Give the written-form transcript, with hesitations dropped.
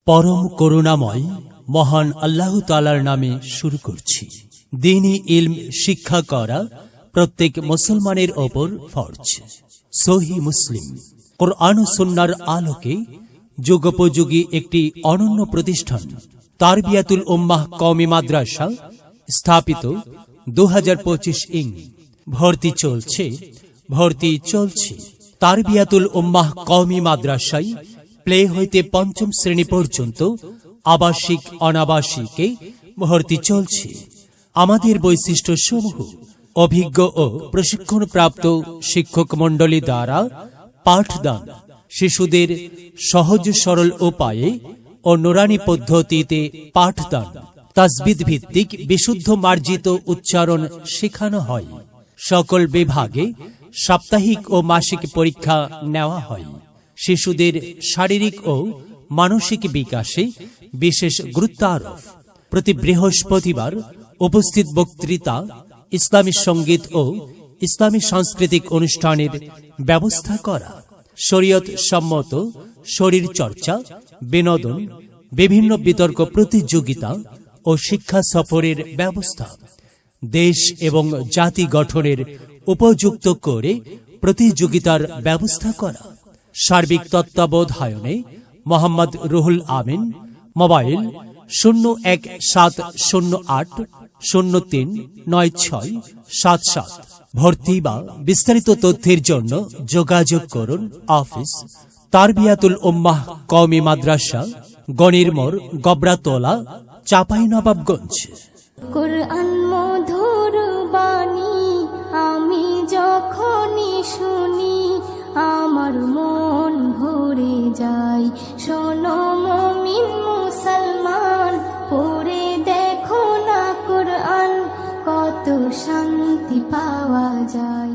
পরম করুণাময় মহান আল্লাহ তাআলার নামে শুরু করছি। দ্বীনি ইলম শিক্ষা করা প্রত্যেক মুসলমানের ওপর ফরজ। সহিহ মুসলিম। কুরআন ও সুন্নাহর আলোকে যুগোপযোগী একটি অনন্য প্রতিষ্ঠান তারবিয়াতুল উম্মাহ কওমি মাদ্রাসা স্থাপিত 2025 ইং। ভর্তি চলছে। তারবিয়াতুল উম্মাহ কওমি মাদ্রাসায় প্লে হইতে পঞ্চম শ্রেণী পর্যন্ত আবাসিক অনাবাসিকে ভর্তি চলছে। আমাদের বৈশিষ্ট্য সমূহ: অভিজ্ঞ ও প্রশিক্ষণপ্রাপ্ত শিক্ষক মণ্ডলী দ্বারা পাঠদান, শিশুদের সহজ সরল উপায়ে ও নুরানি পদ্ধতিতে পাঠদান, তাজবিদ ভিত্তিক বিশুদ্ধ মার্জিত উচ্চারণ শেখানো হয়। সকল বিভাগে সাপ্তাহিক ও মাসিক পরীক্ষা নেওয়া হয়। শিশুদের শারীরিক ও মানসিক বিকাশে বিশেষ গুরুত্ব আরোপ। প্রতি বৃহস্পতিবার উপস্থিত বক্তৃতা, ইসলামী সঙ্গীত ও ইসলামী সাংস্কৃতিক অনুষ্ঠানের ব্যবস্থা করা, শরীয়ত সম্মত শরীর চর্চা, বিনোদন, বিভিন্ন বিতর্ক প্রতিযোগিতা ও শিক্ষা সফরের ব্যবস্থা, দেশ এবং জাতি গঠনের উপযুক্ত করে প্রতিযোগিতার ব্যবস্থা করা। সার্বিক তত্ত্বাবধায়নে মোহাম্মদ রুহুল আমিন। মোবাইল 017080399677। ভর্তি বা বিস্তারিত তথ্যের জন্য যোগাযোগ করুন অফিস তারবিয়াতুল উম্মাহ কওমি মাদ্রাসা, গণির মোড়, গবরাতলা, চাঁপাইনবাবগঞ্জ। কুরআন মধুর বাণী আমি যখনই শুনি, আমার মন ভরে যায়। শোনো মুমিন মুসলমান, পড়ে দেখো না কুরআন, কত শান্তি পাওয়া যায়।